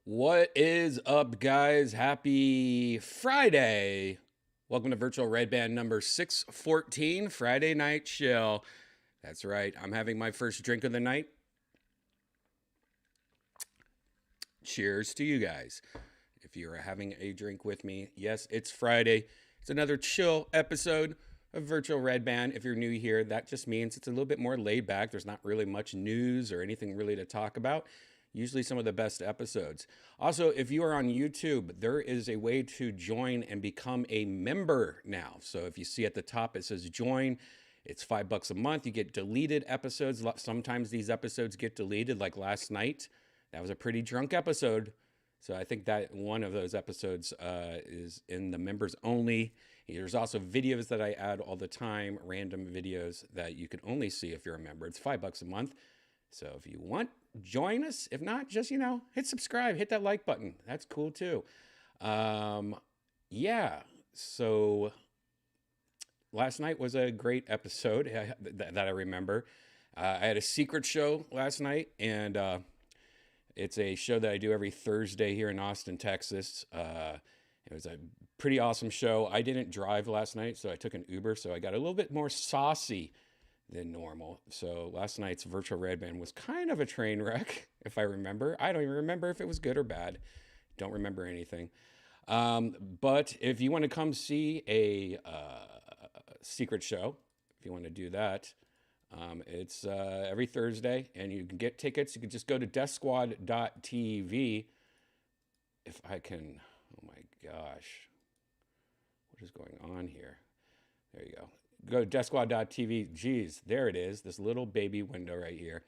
What is up, guys? Happy Friday. Welcome to Virtual Redban number 614, Friday Night Chill. That's right, I'm having my first drink of the night. Cheers to you guys. If you're having a drink with me, yes, it's Friday. It's another chill episode of Virtual Redban. If you're new here, that just means it's a little bit more laid back. There's not really much news or anything really to talk about. Usually some of the best episodes. Also, if you are on YouTube, there is a way to join and become a member now. So if you see at the top, it says join. It's $5 a month. You get deleted episodes. Sometimes these episodes get deleted, like last night. That was a pretty drunk episode. So I think that one of those episodes is in the members only. There's also videos that I add all the time, random videos that you can only see if you're a member. It's $5 a month. So if you want, join us. If not, just, hit subscribe, hit that like button. That's cool too. Yeah. So last night was a great episode that I remember. I had a secret show last night, and it's a show that I do every Thursday here in Austin, Texas. It was a pretty awesome show. I didn't drive last night, so I took an Uber, so I got a little bit more saucy than normal. So last night's Virtual Redban was kind of a train wreck, if I remember. I don't even remember if it was good or bad. Don't remember anything. But if you want to come see a secret show, if you want to do that, it's every Thursday, and you can get tickets. You can just go to deathsquad.tv. If I can, oh my gosh, what is going on here? There you go. Go to deathsquad.tv. Geez, there it is, this little baby window right here.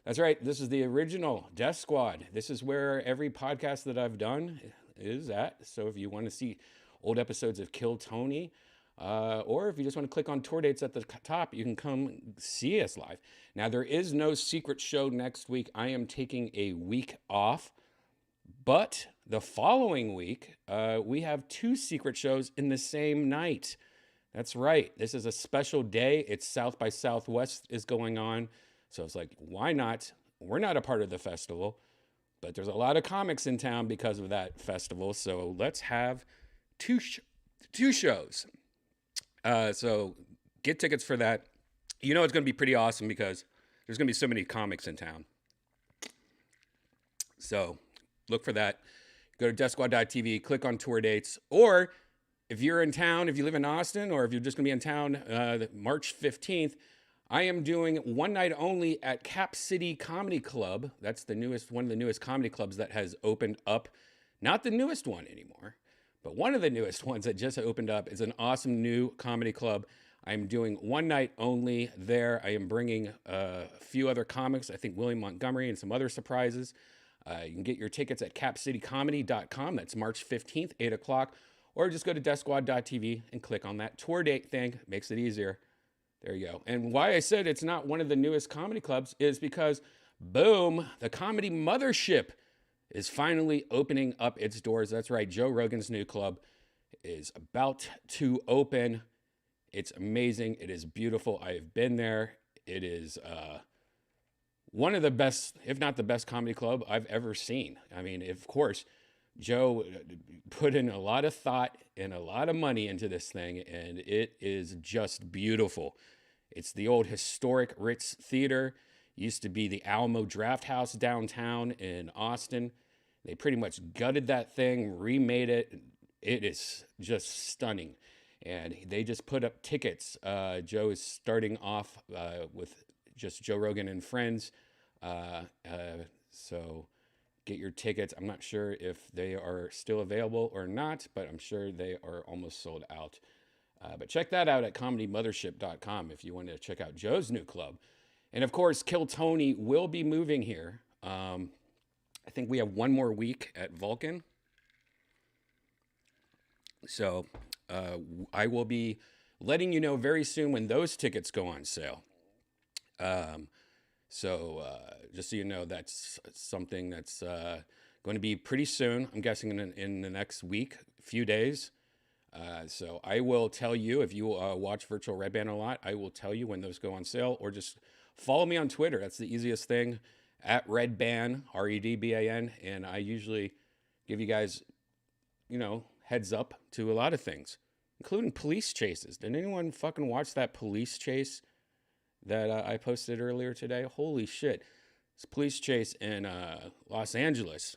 That's right, this is the original Death Squad. This is where every podcast that I've done is at. So if you want to see old episodes of Kill Tony, or if you just want to click on tour dates at the top, you can come see us live. Now, there is no secret show next week. I am taking a week off. But the following week, we have two secret shows in the same night. That's right. This is a special day. It's South by Southwest is going on. So it's like, why not? We're not a part of the festival, but there's a lot of comics in town because of that festival. So let's have two shows. So get tickets for that. You know it's going to be pretty awesome because there's going to be so many comics in town. So look for that. Go to deathsquad.tv, click on tour dates, or if you're in town, if you live in Austin, or if you're just going to be in town March 15th, I am doing one night only at Cap City Comedy Club. That's one of the newest comedy clubs that has opened up. Not the newest one anymore, but one of the newest ones that just opened up. Is an awesome new comedy club. I'm doing one night only there. I am bringing a few other comics. I think William Montgomery and some other surprises. You can get your tickets at capcitycomedy.com. That's March 15th, 8 o'clock. Or just go to deathsquad.tv and click on that tour date thing. Makes it easier. There you go. And why I said it's not one of the newest comedy clubs is because, boom, the Comedy Mothership is finally opening up its doors. That's right. Joe Rogan's new club is about to open. It's amazing. It is beautiful. I have been there. It is one of the best, if not the best comedy club I've ever seen. I mean, of course, Joe put in a lot of thought and a lot of money into this thing, and it is just beautiful. It's the old historic Ritz Theater. It used to be the Alamo Draft House downtown in Austin. They pretty much gutted that thing, remade it. It is just stunning. And they just put up tickets. Joe is starting off with just Joe Rogan and Friends. So get your tickets. I'm not sure if they are still available or not, but I'm sure they are almost sold out. But check that out at comedymothership.com if you want to check out Joe's new club. And of course, Kill Tony will be moving here. I think we have one more week at Vulcan. So I will be letting you know very soon when those tickets go on sale. So just so you know, that's something that's going to be pretty soon. I'm guessing in the next week, few days. So I will tell you, if you watch Virtual Redban a lot, I will tell you when those go on sale, or just follow me on Twitter. That's the easiest thing, at Redban, Redban. And I usually give you guys, heads up to a lot of things, including police chases. Did anyone fucking watch that police chase that I posted earlier today? Holy shit. It's a police chase in Los Angeles.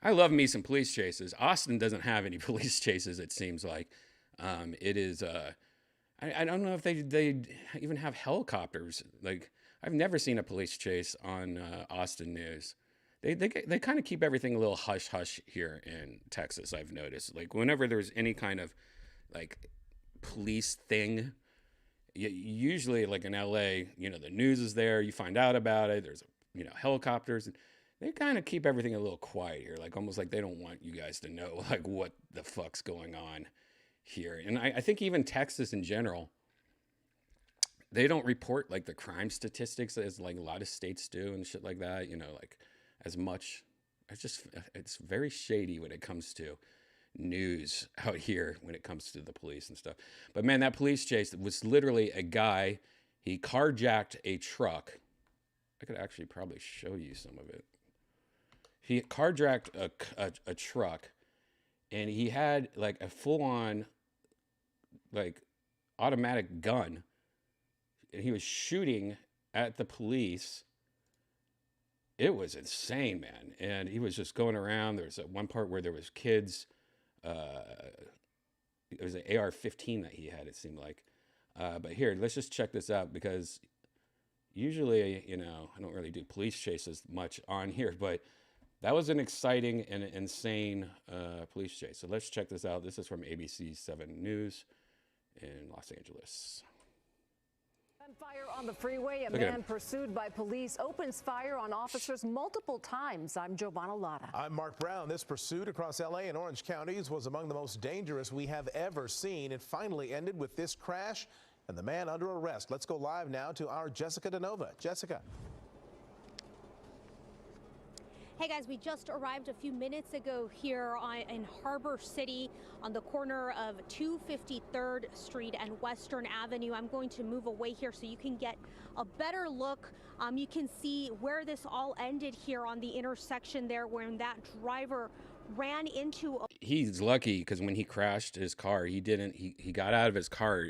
I love me some police chases. Austin doesn't have any police chases, it seems like. It is, I don't know if they even have helicopters. Like, I've never seen a police chase on Austin news. They kind of keep everything a little hush hush here in Texas, I've noticed. Like, whenever there's any kind of like police thing, usually like in LA, the news is there, you find out about it, there's helicopters. They kind of keep everything a little quiet here, like almost like they don't want you guys to know like what the fuck's going on here. And I think even Texas in general, they don't report like the crime statistics as like a lot of states do and shit like that, like as much. It's very shady when it comes to news out here when it comes to the police and stuff. But man, that police chase was literally a guy, he carjacked a truck. I could actually probably show you some of it. He carjacked a truck, and he had like a full-on like automatic gun, and he was shooting at the police. It was insane, man. And he was just going around. There was one part where there was kids. It was an AR-15 that he had, it seemed like. But here, let's just check this out, because usually, I don't really do police chases much on here, but that was an exciting and insane police chase. So let's check this out. This is from ABC 7 News in Los Angeles. Gunfire on the freeway. A man pursued by police opens fire on officers multiple times. I'm Giovanna Lotta. I'm Mark Brown. This pursuit across LA and Orange counties was among the most dangerous we have ever seen. It finally ended with this crash and the man under arrest. Let's go live now to our Jessica DeNova. Jessica. Hey guys, we just arrived a few minutes ago here in Harbor City on the corner of 253rd Street and Western Avenue. I'm going to move away here so you can get a better look. You can see where this all ended here on the intersection there, when that driver ran into a... He's lucky, because when he crashed his car, he got out of his car,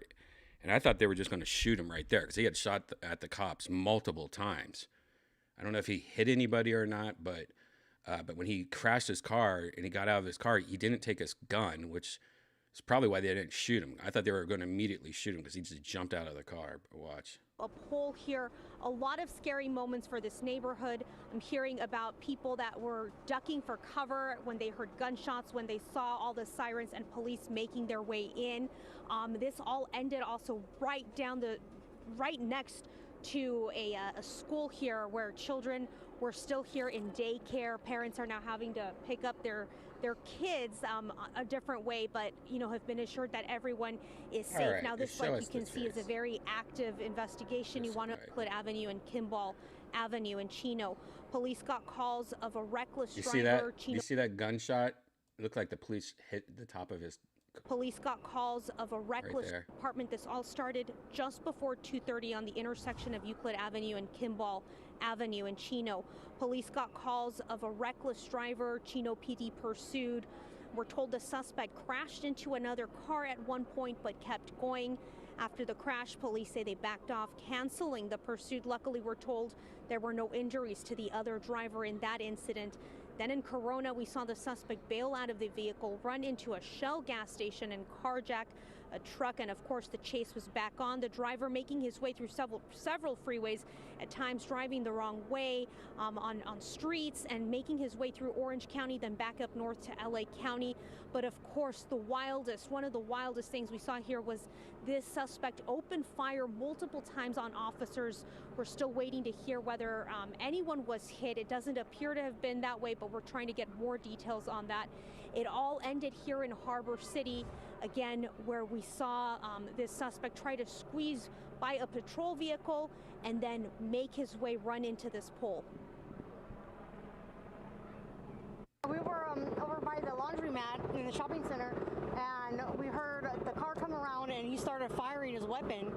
and I thought they were just going to shoot him right there, because he had shot at the cops multiple times. I don't know if he hit anybody or not, but when he crashed his car and he got out of his car, he didn't take his gun, which is probably why they didn't shoot him. I thought they were going to immediately shoot him because he just jumped out of the car. Watch. A pole here, a lot of scary moments for this neighborhood. I'm hearing about people that were ducking for cover when they heard gunshots, when they saw all the sirens and police making their way in. This all ended also right next to a school here, where children were still here in daycare. Parents are now having to pick up their kids a different way, but have been assured that everyone is safe. Right, now this, like you can see, is a very active investigation. You want to Euclid Avenue and Kimball Avenue in Chino. Police got calls of a reckless driver. You see that gunshot? It looked like the police hit the top of his... Police got calls of a reckless apartment. This all started just before 2:30 on the intersection of Euclid Avenue and Kimball Avenue in Chino. Police got calls of a reckless driver. Chino PD pursued. We're told the suspect crashed into another car at one point but kept going. After the crash, police say they backed off, canceling the pursuit. Luckily, we're told there were no injuries to the other driver in that incident. Then in Corona, we saw the suspect bail out of the vehicle, run into a Shell gas station, and carjack a truck. And of course, the chase was back on. The driver making his way through several freeways, at times driving the wrong way on streets, and making his way through Orange County, then back up north to LA County. But of course, one of the wildest things we saw here was this suspect opened fire multiple times on officers. We're still waiting to hear whether anyone was hit. It doesn't appear to have been that way, but we're trying to get more details on that. It all ended here in Harbor City, again, where we saw this suspect try to squeeze by a patrol vehicle and then make his way run into this pole. We were over by the laundromat in the shopping center, and we heard the car come around, and he started firing his weapon.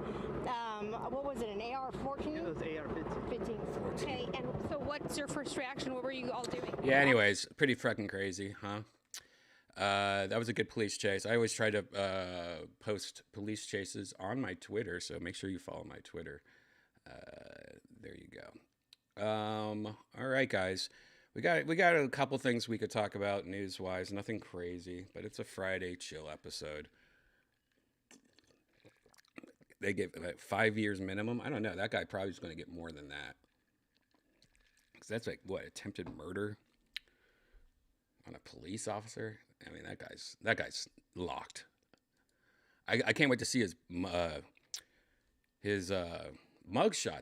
What was it, an AR-14? It was AR-15. 15. Okay, and so what's your first reaction? What were you all doing? Yeah, anyways, pretty fucking crazy, huh? That was a good police chase. I always try to post police chases on my Twitter, so make sure you follow my Twitter. There you go. All right, guys. We got a couple things we could talk about news-wise. Nothing crazy, but it's a Friday chill episode. They get like 5 years minimum. I don't know. That guy probably is going to get more than that. Because that's like, what, attempted murder on a police officer? I mean, that guy's locked. I can't wait to see his mugshot,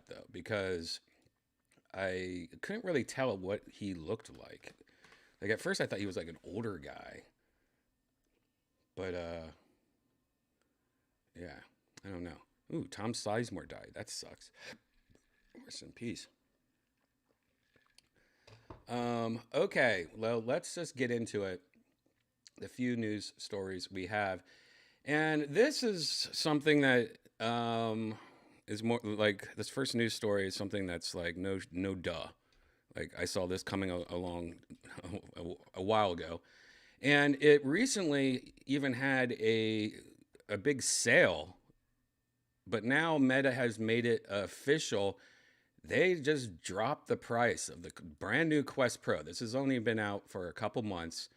though, because I couldn't really tell what he looked like. Like, at first I thought he was like an older guy. But, yeah, I don't know. Ooh, Tom Sizemore died. That sucks. Rest in peace. Okay, well, let's just get into it. The few news stories we have. And this is something that is more like, this first news story is something that's like no duh. Like, I saw this coming along a while ago. And it recently even had a big sale. But now Meta has made it official. They just dropped the price of the brand new Quest Pro. This has only been out for a couple months,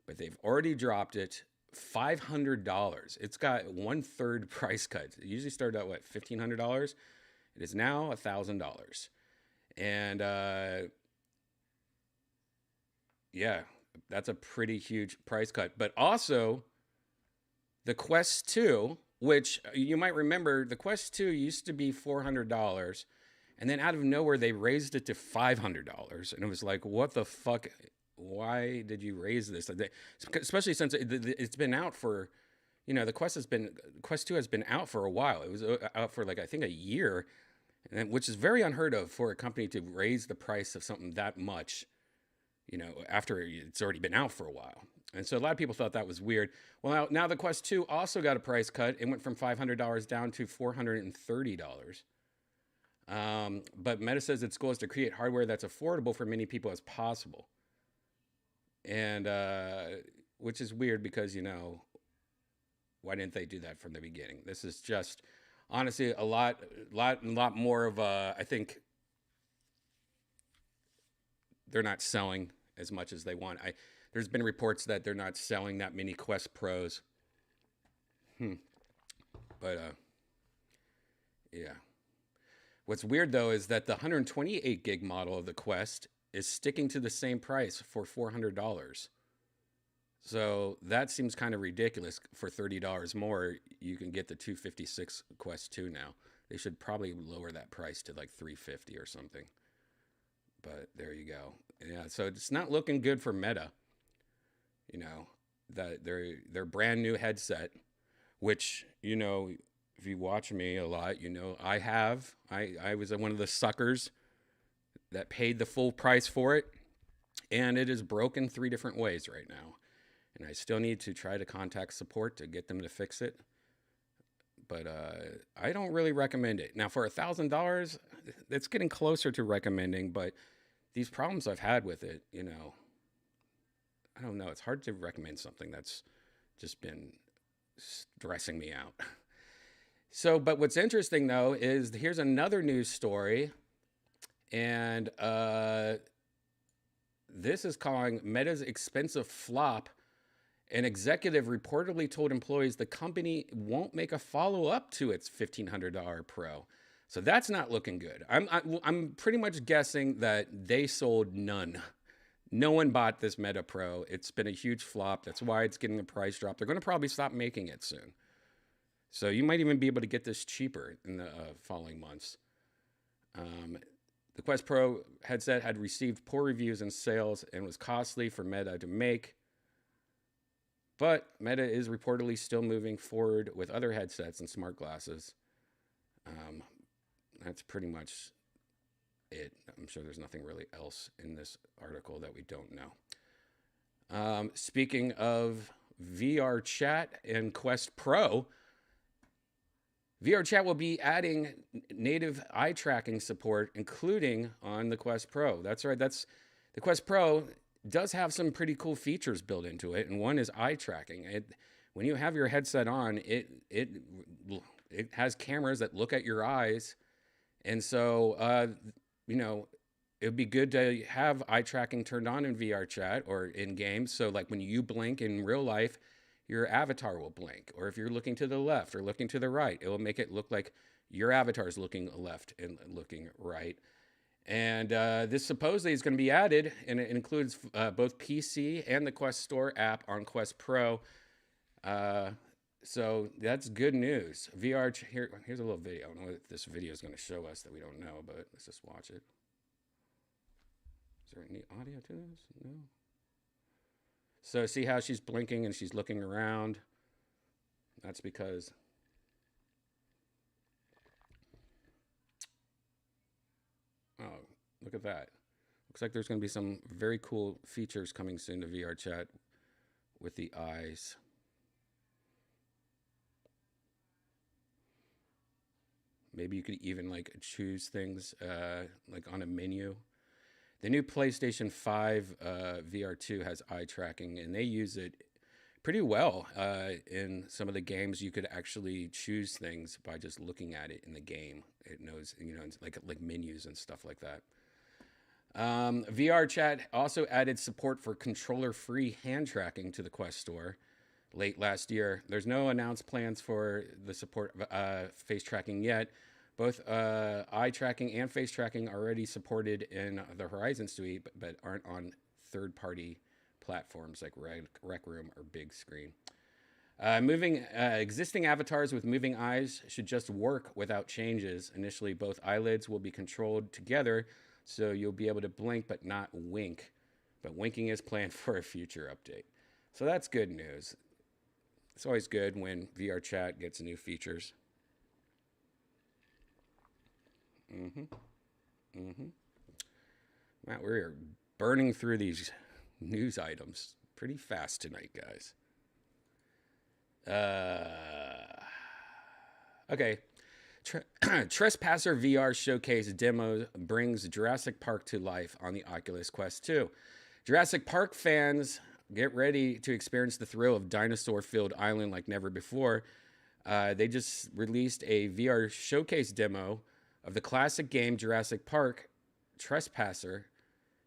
but they've already dropped it. $500. It's got 1/3 price cut. It usually started out, what, $1,500? It is now $1,000. And yeah, that's a pretty huge price cut. But also, the Quest 2, which you might remember, the Quest 2 used to be $400. And then out of nowhere, they raised it to $500. And it was like, what the fuck? Why did you raise this? Especially since it's been out for, the Quest 2 has been out for a while. It was out for like, I think a year, which is very unheard of for a company to raise the price of something that much, after it's already been out for a while. And so a lot of people thought that was weird. Well, now the Quest 2 also got a price cut. It went from $500 down to $430. But Meta says its goal is to create hardware that's affordable for many people as possible. And which is weird because, why didn't they do that from the beginning? This is just, honestly, a lot more of I think they're not selling as much as they want. There's been reports that they're not selling that many Quest Pros. But, yeah. What's weird, though, is that the 128 gig model of the Quest is sticking to the same price for $400. So that seems kind of ridiculous. For $30 more, you can get the 256 Quest 2 now. They should probably lower that price to like $350 or something. But there you go. Yeah, so it's not looking good for Meta. That their brand new headset, which, if you watch me a lot, I was one of the suckers that paid the full price for it, and it is broken 3 different ways right now. And I still need to try to contact support to get them to fix it. But I don't really recommend it. Now, for $1,000, it's getting closer to recommending, but these problems I've had with it, I don't know. It's hard to recommend something that's just been stressing me out. So, but what's interesting, though, is here's another news story. And this is calling Meta's expensive flop. An executive reportedly told employees the company won't make a follow-up to its $1,500 Pro. So that's not looking good. I'm pretty much guessing that they sold none. No one bought this Meta Pro. It's been a huge flop. That's why it's getting a price drop. They're going to probably stop making it soon. So you might even be able to get this cheaper in the following months. The Quest Pro headset had received poor reviews and sales and was costly for Meta to make. But Meta is reportedly still moving forward with other headsets and smart glasses. That's pretty much it. I'm sure there's nothing really else in this article that we don't know. Speaking of VR chat and Quest Pro, VR chat will be adding native eye tracking support, including on the Quest Pro. That's right. The Quest Pro does have some pretty cool features built into it, and one is eye tracking. When you have your headset on, it has cameras that look at your eyes, and so it would be good to have eye tracking turned on in VR chat or in games. So like when you blink in real life, your avatar will blink. Or if you're looking to the left or looking to the right, it will make it look like your avatar is looking left and looking right. And this supposedly is going to be added, and it includes both PC and the Quest Store app on Quest Pro. So that's good news. Here's a little video. I don't know what this video is going to show us that we don't know, but let's just watch it. Is there any audio to this? No. So see how she's blinking and she's looking around? That's because look at that. Looks like there's going to be some very cool features coming soon to VR chat with the eyes. Maybe you could even like choose things like on a menu. The new PlayStation 5 VR2 has eye tracking, and they use it pretty well in some of the games. You could actually choose things by just looking at it in the game. It knows, it's like menus and stuff like that. VR chat also added support for controller-free hand tracking to the Quest Store late last year. There's no announced plans for the support of face tracking yet. Both eye tracking and face tracking are already supported in the Horizon Suite, but aren't on third-party platforms like Rec Room or Big Screen. Existing avatars with moving eyes should just work without changes. Initially, both eyelids will be controlled together, so you'll be able to blink but not wink. But winking is planned for a future update. So that's good news. It's always good when VR chat gets new features. Matt, we're burning through these news items pretty fast tonight, guys. Okay. Trespasser VR showcase demo brings Jurassic Park to life on the Oculus Quest 2. Jurassic Park fans, get ready to experience the thrill of dinosaur-filled island like never before. They just released a VR showcase demo of the classic game Jurassic Park Trespasser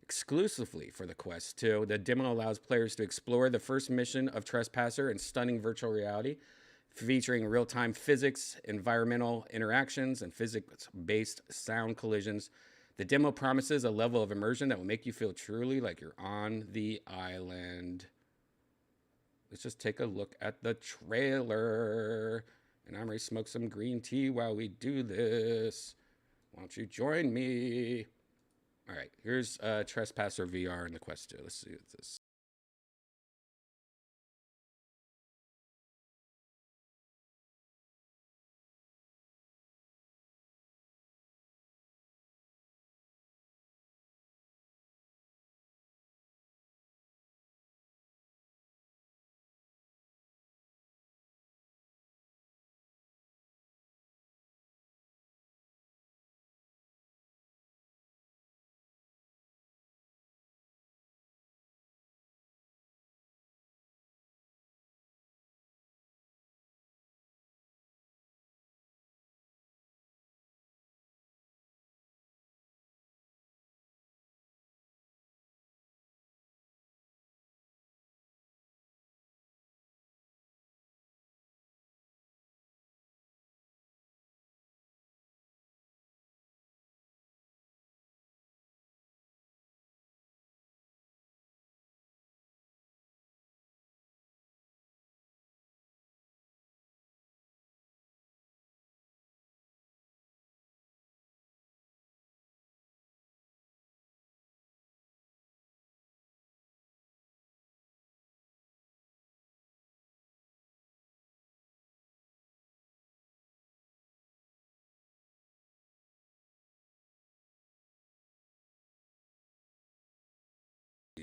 exclusively for the Quest 2. The demo allows players to explore the first mission of Trespasser in stunning virtual reality, featuring real-time physics, environmental interactions, and physics-based sound collisions. The demo promises a level of immersion that will make you feel truly like you're on the island. Let's just take a look at the trailer. And I'm ready to smoke some green tea while we do this. Why don't you join me? All right, here's Trespasser VR in the Quest 2. Let's see what this.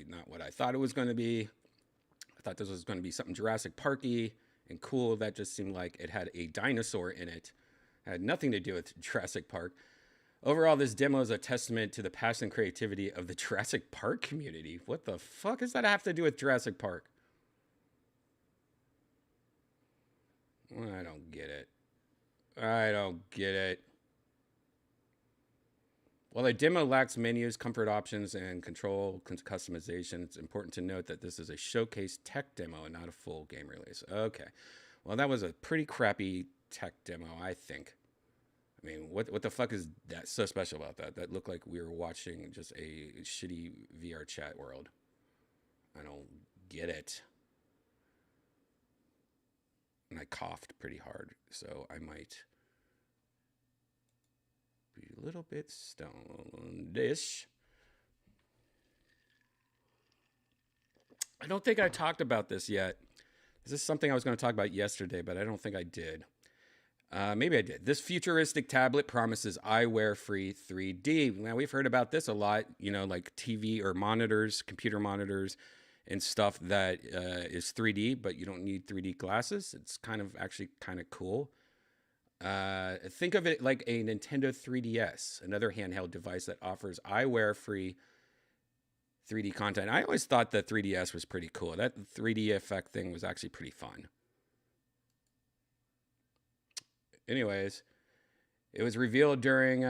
Not what I thought it was going to be. I thought this was going to be something Jurassic Parky and cool. That just seemed like it had a dinosaur in it. Had nothing to do with Jurassic Park. Overall, this demo is a testament to the passion and creativity of the Jurassic Park community. What the fuck does that have to do with Jurassic Park? I don't get it. I don't get it. While the demo lacks menus, comfort options, and control customization, it's important to note that this is a showcase tech demo and not a full game release. Okay. Well, that was a pretty crappy tech demo, I think. I mean, what the fuck is that so special about that? That looked like we were watching just a shitty VR chat world. I don't get it. And I coughed pretty hard, so I might be a little bit stoned-ish. I don't think I talked about this yet. This is something I was going to talk about yesterday, but I don't think I did. Maybe I did. This futuristic tablet promises eyewear-free 3D. Now, we've heard about this a lot, you know, like TV or monitors, computer monitors, and stuff that is 3D, but you don't need 3D glasses. It's actually kind of cool. Think of it like a Nintendo 3DS, another handheld device that offers eyewear-free 3D content. I always thought the 3DS was pretty cool. That 3D effect thing was actually pretty fun. Anyways, it was revealed during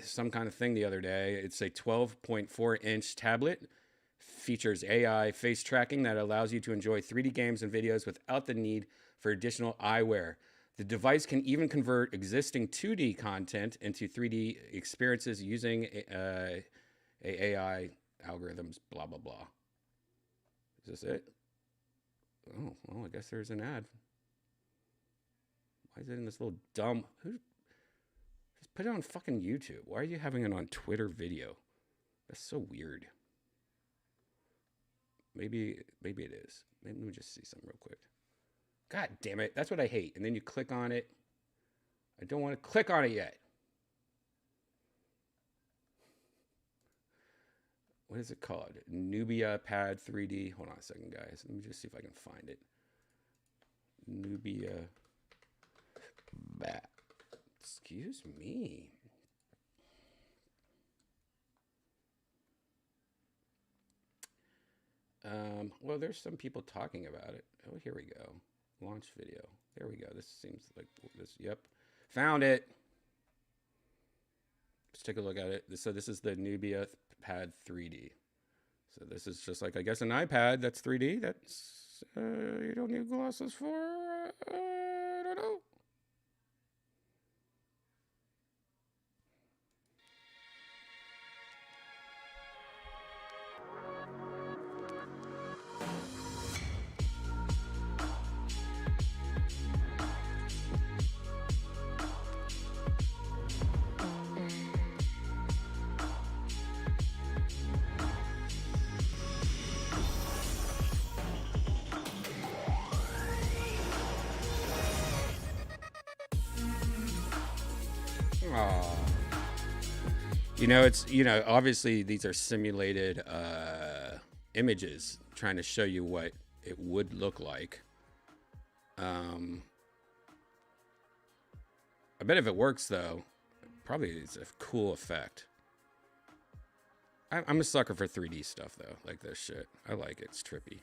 some kind of thing the other day. It's a 12.4-inch tablet. Features AI face tracking that allows you to enjoy 3D games and videos without the need for additional eyewear. The device can even convert existing 2D content into 3D experiences using AI algorithms, blah, blah, blah. Is this it? Oh, well, I guess there's an ad. Why is it in this little dumb... Just put it on fucking YouTube. Why are you having it on Twitter video? That's so weird. Maybe it is. Maybe let me just see something real quick. God damn it. That's what I hate. And then you click on it. I don't want to click on it yet. What is it called? Nubia Pad 3D. Hold on a second, guys. Let me just see if I can find it. Nubia. Excuse me. Well, there's some people talking about it. Oh, here we go. Launch video. There we go. This seems like this. Yep. Found it. Let's take a look at it. So this is the Nubia Pad 3D. So this is just like, I guess, an iPad that's 3D. That's, you don't need glasses for, I don't know. You know, it's, you know, obviously these are simulated images trying to show you what it would look like. I bet if it works, though, probably it's a cool effect. I'm a sucker for 3D stuff, though, like this shit. I like it. It's trippy.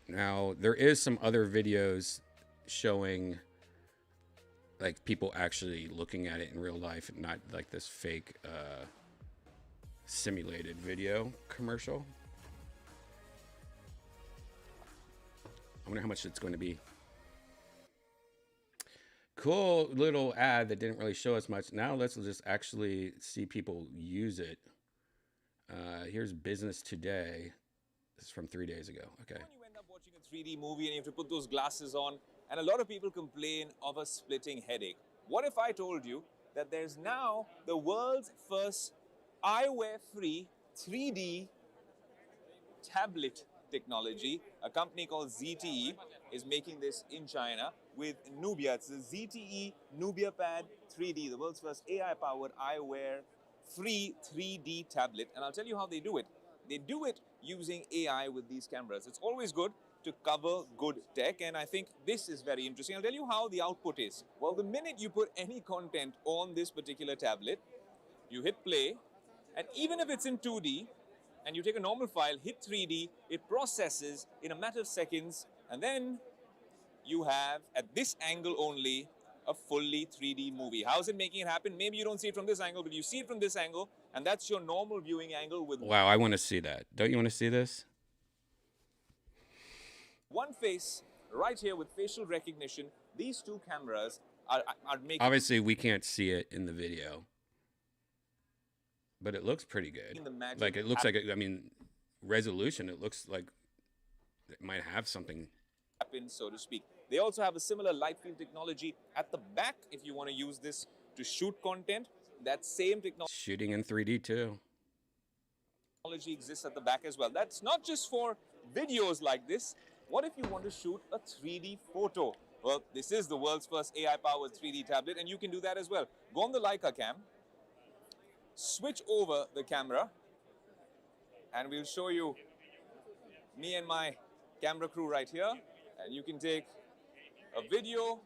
Now, there is some other videos showing... like people actually looking at it in real life and not like this fake simulated video commercial. I wonder how much it's going to be. Cool little ad that didn't really show us much. Now let's just actually see people use it. Here's Business Today. This is from 3 days ago. Okay. When you end up watching a 3D movie and you have to put those glasses on, and a lot of people complain of a splitting headache. What if I told you that there's now the world's first eyewear-free 3D tablet technology? A company called ZTE is making this in China with Nubia. It's the ZTE Nubia Pad 3D, the world's first AI-powered eyewear-free 3D tablet. And I'll tell you how they do it. They do it using AI with these cameras. It's always good to cover good tech, and I think this is very interesting. I'll tell you how the output is. Well, the minute you put any content on this particular tablet, you hit play, and even if it's in 2D, and you take a normal file, hit 3D, it processes in a matter of seconds, and then you have, at this angle only, a fully 3D movie. How's it making it happen? Maybe you don't see it from this angle, but you see it from this angle, and that's your normal viewing angle with... Wow, I want to see that. Don't you want to see this? one face right here with facial recognition. These two cameras are making... Obviously, we can't see it in the video, but it looks pretty good. Like, it looks like, I mean, resolution, it looks like it might have something. Happen, so to speak. They also have a similar light field technology at the back if you want to use this to shoot content. That same technology... Shooting in 3D too. Technology exists at the back as well. That's not just for videos like this. What if you want to shoot a 3D photo? Well, this is the world's first AI-powered 3D tablet, and you can do that as well. Go on the Leica cam, switch over the camera, and we'll show you me and my camera crew right here, and you can take a video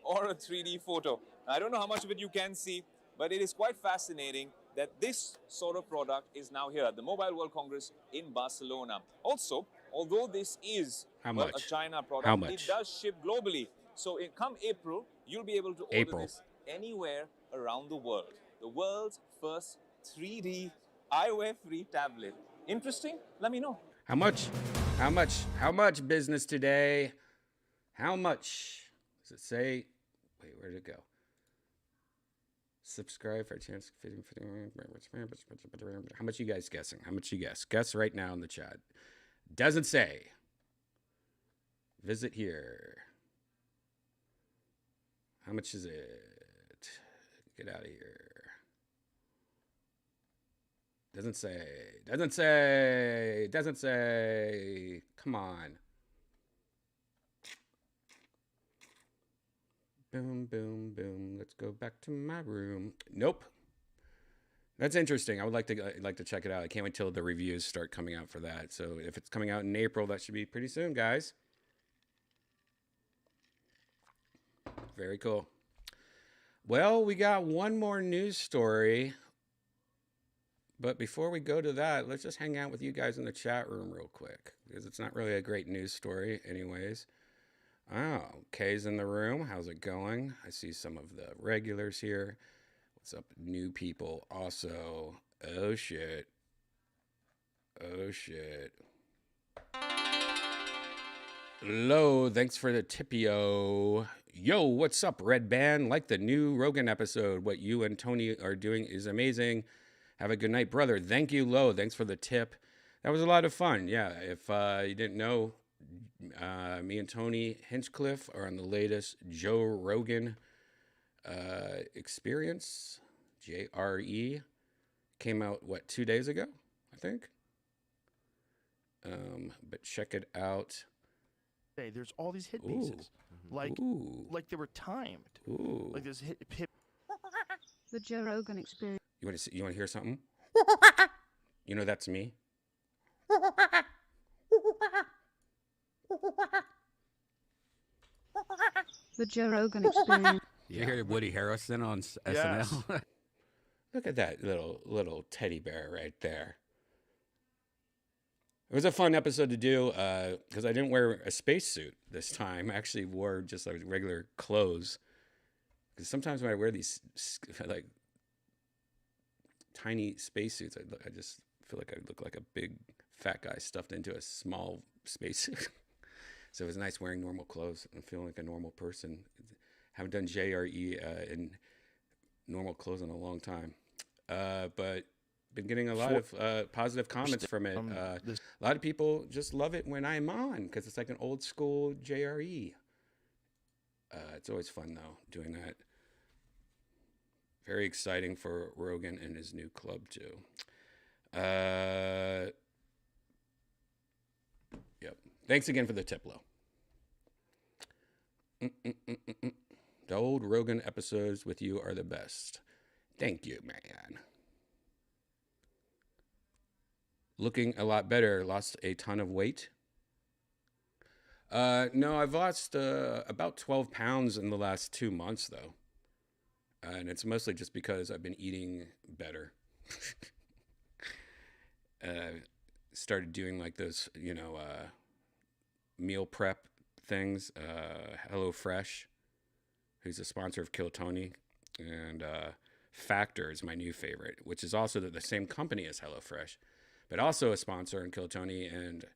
or a 3D photo. Now, I don't know how much of it you can see, but it is quite fascinating that this sort of product is now here at the Mobile World Congress in Barcelona. Also, although this is a China product, it does ship globally. So come April, you'll be able to order this anywhere around the world. The world's first 3D eyewear-free tablet. Interesting? Let me know. How much? How much? How much business today? How much? Does it say? Wait, where did it go? Subscribe for a chance. How much you guys guessing? How much you guess? Guess right now in the chat. Doesn't say. Visit here. How much is it? Get out of here. Doesn't say. Doesn't say. Doesn't say. Come on. Boom, boom, boom. Let's go back to my room. Nope. That's interesting. I would like to check it out. I can't wait till the reviews start coming out for that. So if it's coming out in April, that should be pretty soon, guys. Very cool. Well, we got one more news story. But before we go to that, let's just hang out with you guys in the chat room real quick, because it's not really a great news story anyways. Oh, Kay's in the room. How's it going? I see some of the regulars here. What's up, new people? Also, oh shit. Oh shit. Hello, thanks for the tipio. Yo, what's up, Redban? Like the new Rogan episode. What you and Tony are doing is amazing. Have a good night, brother. Thank you, Lo. Thanks for the tip. That was a lot of fun. Yeah, if you didn't know, me and Tony Hinchcliffe are on the latest Joe Rogan experience. JRE. Came out, what, 2 days ago, I think? But check it out. Hey, there's all these hit pieces. Like they were timed. Ooh. Like this hit. The Joe Rogan experience. You want to hear something? You know that's me. The Joe Rogan experience. You hear Woody Harrelson on SNL? Look at that little teddy bear right there. It was a fun episode to do because I didn't wear a spacesuit this time. I actually wore just like regular clothes. Because sometimes when I wear these like tiny spacesuits, I just feel like I look like a big fat guy stuffed into a small spacesuit. So it was nice wearing normal clothes and feeling like a normal person. Haven't done JRE in normal clothes in a long time. But been getting a lot of positive comments from it. A lot of people just love it when I'm on because it's like an old school JRE. It's always fun though, doing that. Very exciting for Rogan and his new club too. Yep. Thanks again for the tip, Lo. The old Rogan episodes with you are the best. Thank you, man. Looking a lot better. Lost a ton of weight. No, I've lost about 12 pounds in the last 2 months, though. And it's mostly just because I've been eating better. Started doing like those, meal prep things. HelloFresh, who's a sponsor of Kill Tony. And Factor is my new favorite, which is also the same company as HelloFresh, but also a sponsor in Kill Tony. And I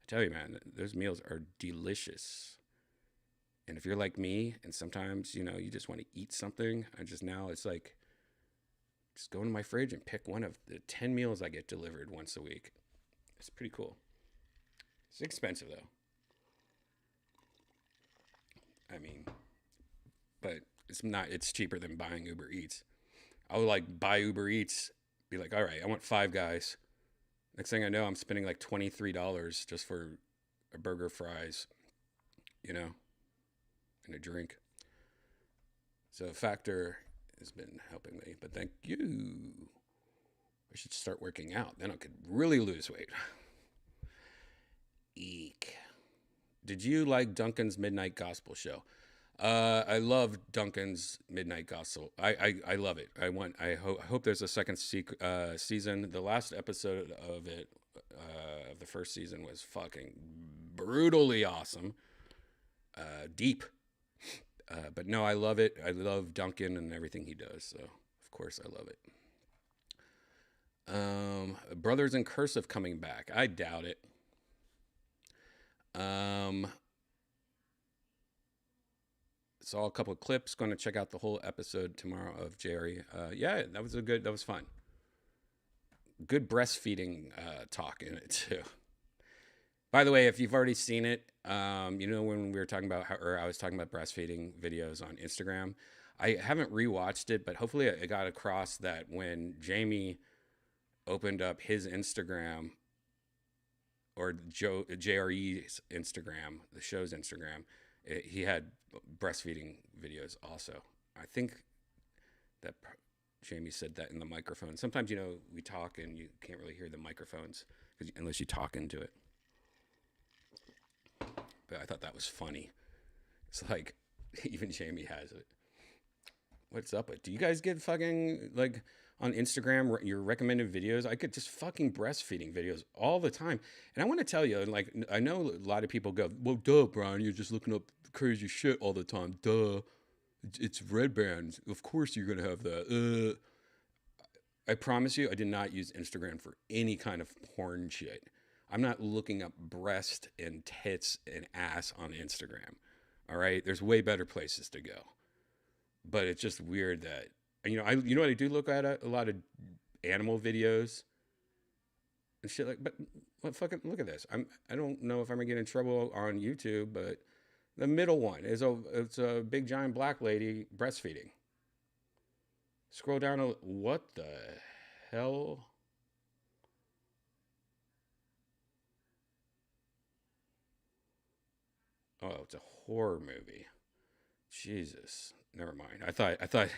tell you, man, those meals are delicious. And if you're like me, and sometimes, you just want to eat something, it's like, just go into my fridge and pick one of the 10 meals I get delivered once a week. It's pretty cool. It's expensive, though. I mean, but it's cheaper than buying Uber Eats. I would like buy Uber Eats, be like, all right, I want 5 guys. Next thing I know, I'm spending like $23 just for a burger, fries, and a drink. So Factor has been helping me, but thank you. I should start working out. Then I could really lose weight. Eek. Did you like Duncan's Midnight Gospel show? I love Duncan's Midnight Gospel. I love it. I hope there's a second season. The last episode of it, of the first season, was fucking brutally awesome. Deep. But no, I love it. I love Duncan and everything he does. So of course I love it. Brothers in Cursive coming back. I doubt it. Saw a couple of clips. Going to check out the whole episode tomorrow of Jerry. Yeah, that was fun. Good breastfeeding talk in it too. By the way, if you've already seen it, when we were talking about I was talking about breastfeeding videos on Instagram, I haven't rewatched it, but hopefully I got across that when Jamie opened up his Instagram, or JRE's Instagram, the show's Instagram, he had breastfeeding videos also. I think that Jamie said that in the microphone. Sometimes, we talk and you can't really hear the microphones unless you talk into it. But I thought that was funny. It's like, even Jamie has it. What's up with? Do you guys get fucking, like, on Instagram, your recommended videos? I get just fucking breastfeeding videos all the time. And I want to tell you, like, I know a lot of people go, well, duh, Brian, you're just looking up crazy shit all the time. Duh. It's Redban. Of course you're going to have that. I promise you, I did not use Instagram for any kind of porn shit. I'm not looking up breast and tits and ass on Instagram. All right? There's way better places to go. But it's just weird that, what I do look at? A lot of animal videos and shit like, but fucking look at this. I don't know if I'm gonna get in trouble on YouTube, but the middle one is it's a big giant black lady breastfeeding. Scroll down what the hell? Oh, it's a horror movie. Jesus. Never mind. I thought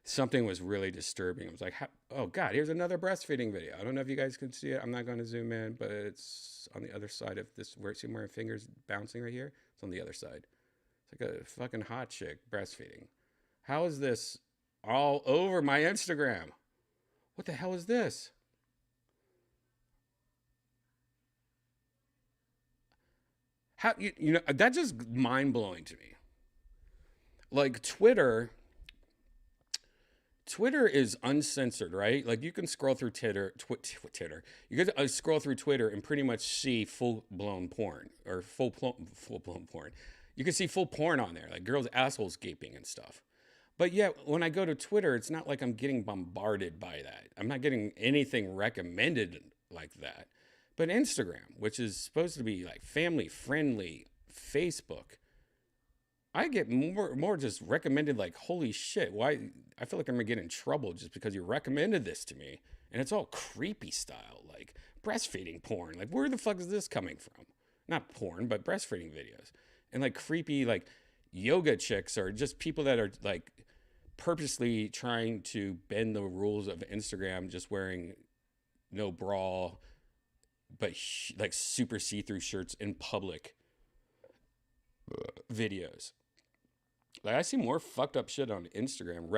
something was really disturbing. I was like, oh God, here's another breastfeeding video. I don't know if you guys can see it. I'm not going to zoom in, but it's on the other side of this. See where my finger's bouncing right here? It's on the other side. It's like a fucking hot chick breastfeeding. How is this all over my Instagram? What the hell is this? How, that's just mind blowing to me. Like Twitter is uncensored, right? Like you can scroll through Twitter. You can scroll through Twitter and pretty much see full-blown porn or full-blown porn. You can see full porn on there, like girls' assholes gaping and stuff. But yet, when I go to Twitter, it's not like I'm getting bombarded by that. I'm not getting anything recommended like that. But Instagram, which is supposed to be like family-friendly, Facebook, I get more just recommended, like, holy shit, why? I feel like I'm gonna get in trouble just because you recommended this to me. And it's all creepy style, like breastfeeding porn. Like, where the fuck is this coming from? Not porn, but breastfeeding videos. And like creepy, like yoga chicks, or just people that are like purposely trying to bend the rules of Instagram, just wearing no bra but like super see-through shirts in public videos. Like I see more fucked up shit on Instagram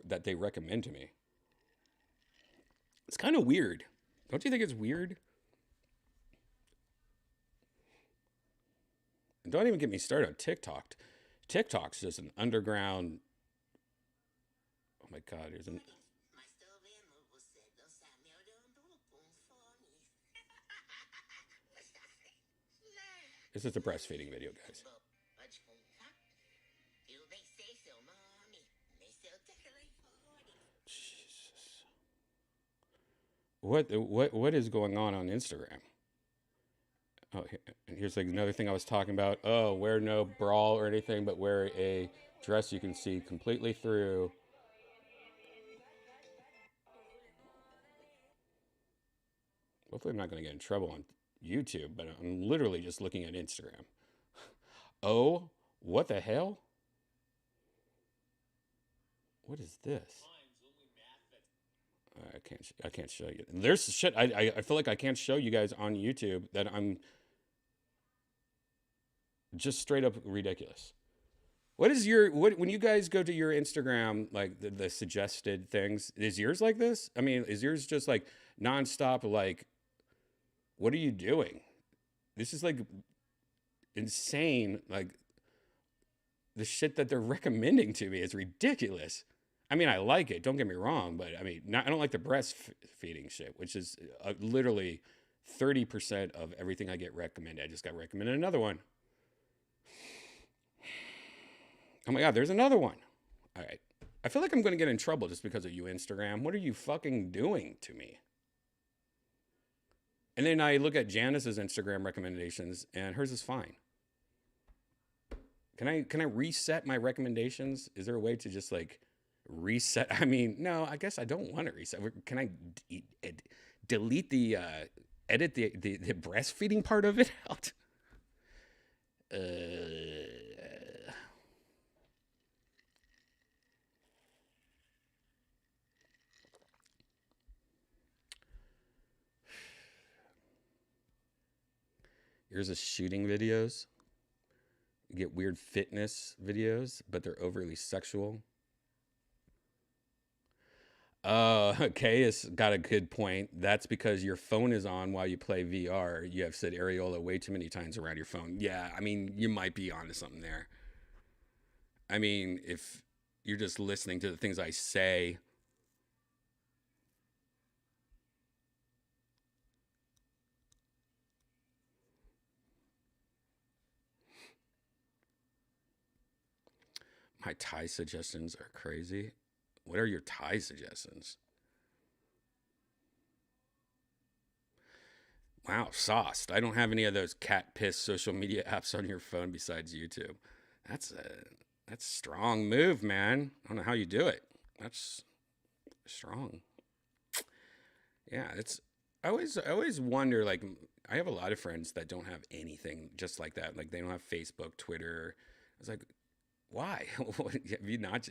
that they recommend to me. It's kind of weird. Don't you think it's weird? And don't even get me started on TikTok. TikTok's just an underground. Oh my God, there's an. This is a breastfeeding video, guys. Jesus. What is going on Instagram? Oh, here's like another thing I was talking about. Oh, wear no bra or anything, but wear a dress you can see completely through. Hopefully I'm not going to get in trouble on YouTube, but I'm literally just looking at Instagram. Oh, what the hell? What is this? I can't show you. There's shit I feel like I can't show you guys on YouTube that I'm just straight up ridiculous. What is when you guys go to your Instagram, like the suggested things, is yours like this? I mean, is yours just like nonstop? Like, what are you doing? This is like insane. Like the shit that they're recommending to me is ridiculous. I mean, I like it. Don't get me wrong, but I mean, I don't like the breastfeeding shit, which is literally 30% of everything I get recommended. I just got recommended another one. Oh my God, there's another one. All right. I feel like I'm going to get in trouble just because of you, Instagram. What are you fucking doing to me? And then I look at Janice's Instagram recommendations, and hers is fine. Can I reset my recommendations? Is there a way to just like reset? I mean, no, I guess I don't want to reset. Can I delete the edit the breastfeeding part of it out? Here's a shooting videos. You get weird fitness videos, but they're overly sexual. Okay, it's got a good point. That's because your phone is on while you play VR. You have said areola way too many times around your phone. Yeah, I mean, you might be onto something there. I mean, if you're just listening to the things I say. My tie suggestions are crazy. What are your tie suggestions? Wow, sauced. I don't have any of those cat piss social media apps on your phone besides YouTube. That's a strong move, man. I don't know how you do it. That's strong. Yeah, I always wonder, like, I have a lot of friends that don't have anything just like that. Like, they don't have Facebook, Twitter. I was like, why? Have you not?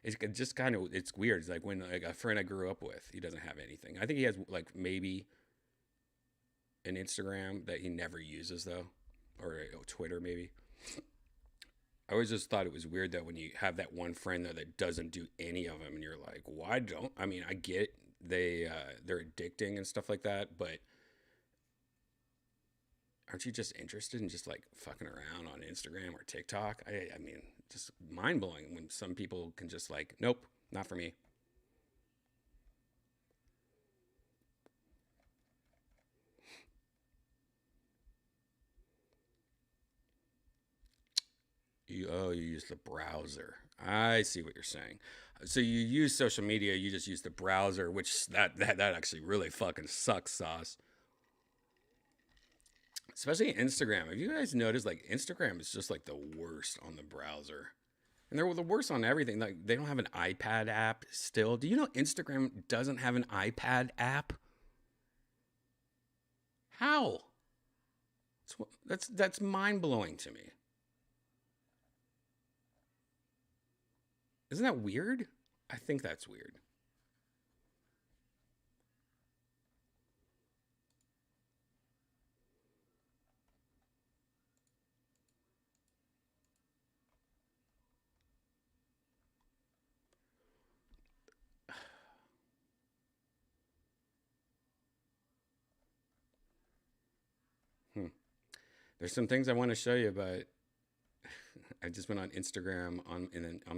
It's just kind of, it's weird. It's like when like a friend I grew up with, he doesn't have anything. I think he has like maybe an Instagram that he never uses though, or Twitter maybe. I always just thought it was weird that when you have that one friend though that doesn't do any of them, and you're like, why don't? I mean, I get they're addicting and stuff like that, but aren't you just interested in just like fucking around on Instagram or TikTok? I mean, just mind blowing when some people can just like, nope, not for me. You use the browser. I see what you're saying. So you use social media, you just use the browser, which that actually really fucking sucks, sauce. Especially Instagram. Have you guys noticed like Instagram is just like the worst on the browser? And they're the worst on everything. Like they don't have an iPad app still. Do you know Instagram doesn't have an iPad app? How? That's mind-blowing to me. Isn't that weird? I think that's weird. There's some things I want to show you, but I just went on Instagram on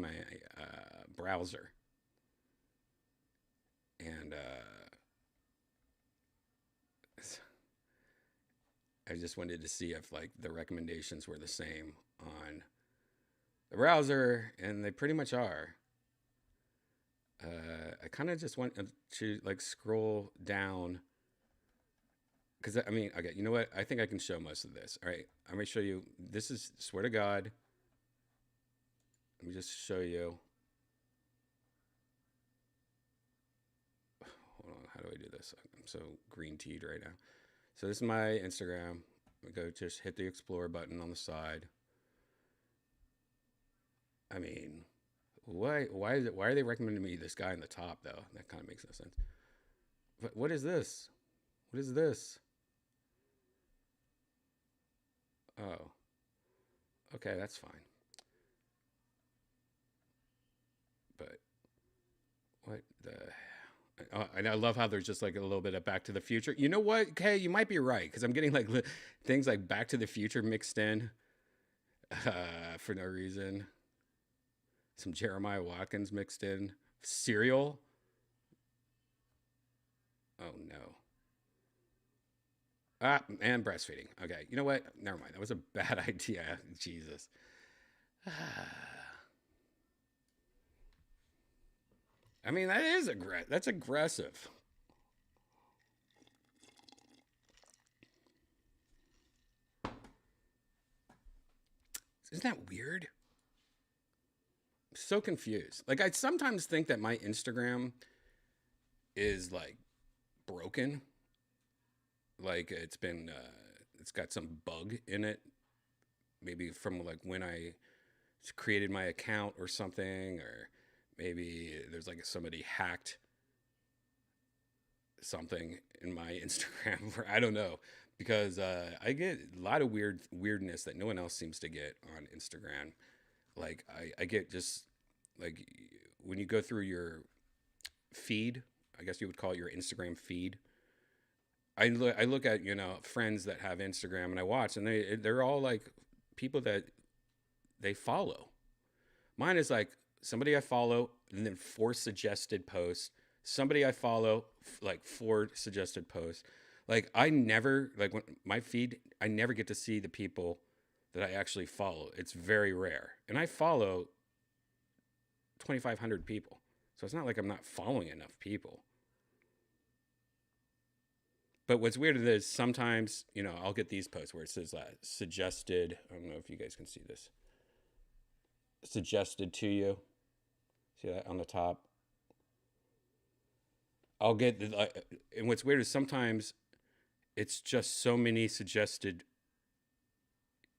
my browser, and I just wanted to see if like the recommendations were the same on the browser, and they pretty much are. I kind of just want to like scroll down because I mean, okay, you know what? I think I can show most of this. All right, I'm gonna show you. This is, swear to God. Let me just show you. Hold on, how do I do this? I'm so green teed right now. So this is my Instagram. I go just hit the explore button on the side. I mean, why are they recommending me this guy in the top though? That kind of makes no sense. But what is this? What is this? Oh. Okay, that's fine. But what the... Oh, and I love how there's just like a little bit of Back to the Future. You know what? Okay, you might be right, because I'm getting like things like Back to the Future mixed in for no reason. Some Jeremiah Watkins mixed in. Cereal. Oh no. And breastfeeding. Okay, you know what? Never mind. That was a bad idea. Jesus. I mean, that's aggressive. Isn't that weird? I'm so confused. Like, I sometimes think that my Instagram is like broken. Like it's been, it's got some bug in it. Maybe from like when I created my account or something, or maybe there's like somebody hacked something in my Instagram, or I don't know, because I get a lot of weirdness that no one else seems to get on Instagram. Like I get just like when you go through your feed, I guess you would call it your Instagram feed. I look at, you know, friends that have Instagram, and I watch, and they're all like people that they follow. Mine is like somebody I follow, and then 4 suggested posts. Somebody I follow, like 4 suggested posts. Like I never, like when my feed, I never get to see the people that I actually follow. It's very rare. And I follow 2,500 people. So it's not like I'm not following enough people. But what's weird is sometimes, you know, I'll get these posts where it says suggested. I don't know if you guys can see this. Suggested to you. See that on the top? I'll get, and what's weird is sometimes it's just so many suggested,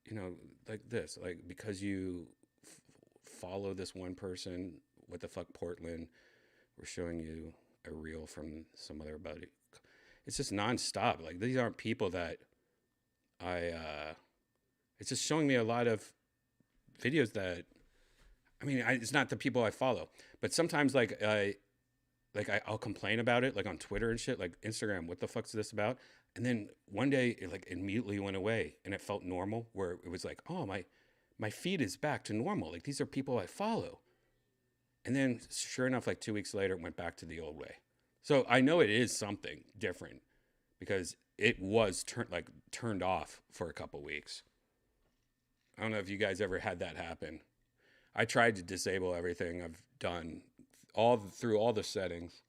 you know, like this, like because you follow this one person, what the fuck, Portland, we're showing you a reel from some other buddy. It's just nonstop. Like these aren't people that it's just showing me a lot of videos that, I mean, it's not the people I follow, but sometimes I'll complain about it, like on Twitter and shit, like Instagram, what the fuck's this about? And then one day it like immediately went away, and it felt normal, where it was like, oh, my feed is back to normal. Like these are people I follow. And then sure enough, like 2 weeks later, it went back to the old way. So I know it is something different because it was turned off for a couple weeks. I don't know if you guys ever had that happen. I tried to disable everything. I've done through all the settings.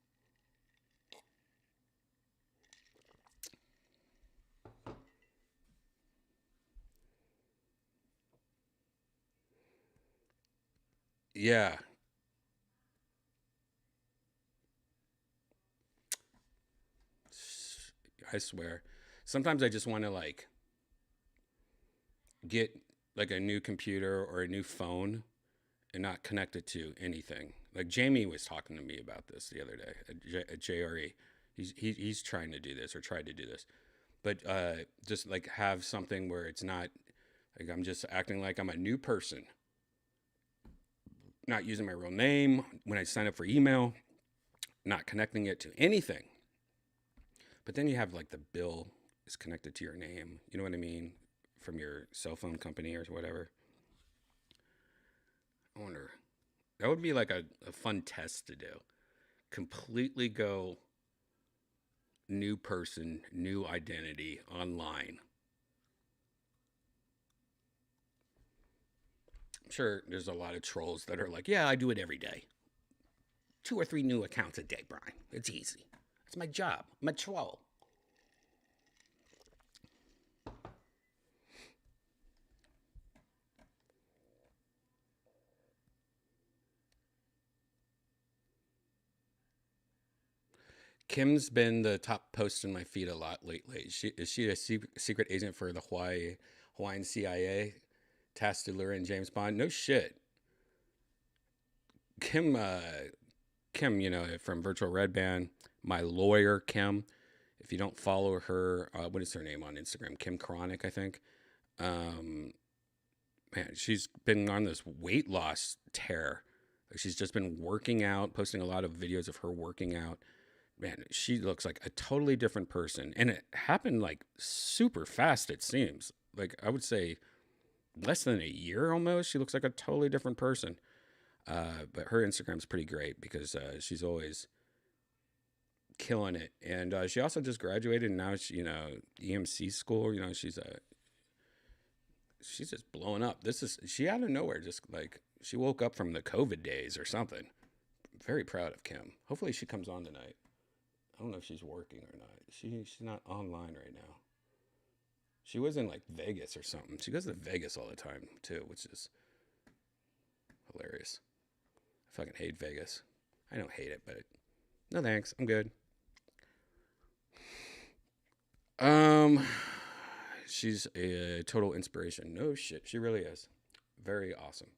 Yeah. I swear. Sometimes I just want to like get like a new computer or a new phone and not connect it to anything. Like Jamie was talking to me about this the other day at JRE. He's trying to do this, or tried to do this, but just like have something where it's not like I'm just acting like I'm a new person, not using my real name when I sign up for email, not connecting it to anything. But then you have like the bill is connected to your name. You know what I mean? from your cell phone company or whatever. I wonder. That would be like a fun test to do. Completely go new person, new identity online. I'm sure there's a lot of trolls that are like, yeah, I do it every day. 2 or 3 new accounts a day, Brian. It's easy. It's my job. I'm a troll. Kim's been the top post in my feed a lot lately. Is she a secret agent for the Hawaiian CIA, tasked to lure in James Bond? No shit. Kim, you know, from Virtual Redban, my lawyer, Kim. If you don't follow her, what is her name on Instagram? Kim Chronic, I think. Man, she's been on this weight loss tear. She's just been working out, posting a lot of videos of her working out. Man, she looks like a totally different person. And it happened like super fast, it seems. Like, I would say less than a year almost. She looks like a totally different person. But her Instagram's pretty great because she's always killing it. And she also just graduated, and now she, you know, EMC school, you know, she's just blowing up. She out of nowhere, just like she woke up from the COVID days or something. Very proud of Kim. Hopefully she comes on tonight. I don't know if she's working or not. She's not online right now. She was in like Vegas or something. She goes to Vegas all the time too, which is hilarious. I fucking hate Vegas. I don't hate it, but no thanks. I'm good. She's a total inspiration. No shit. She really is. Very awesome.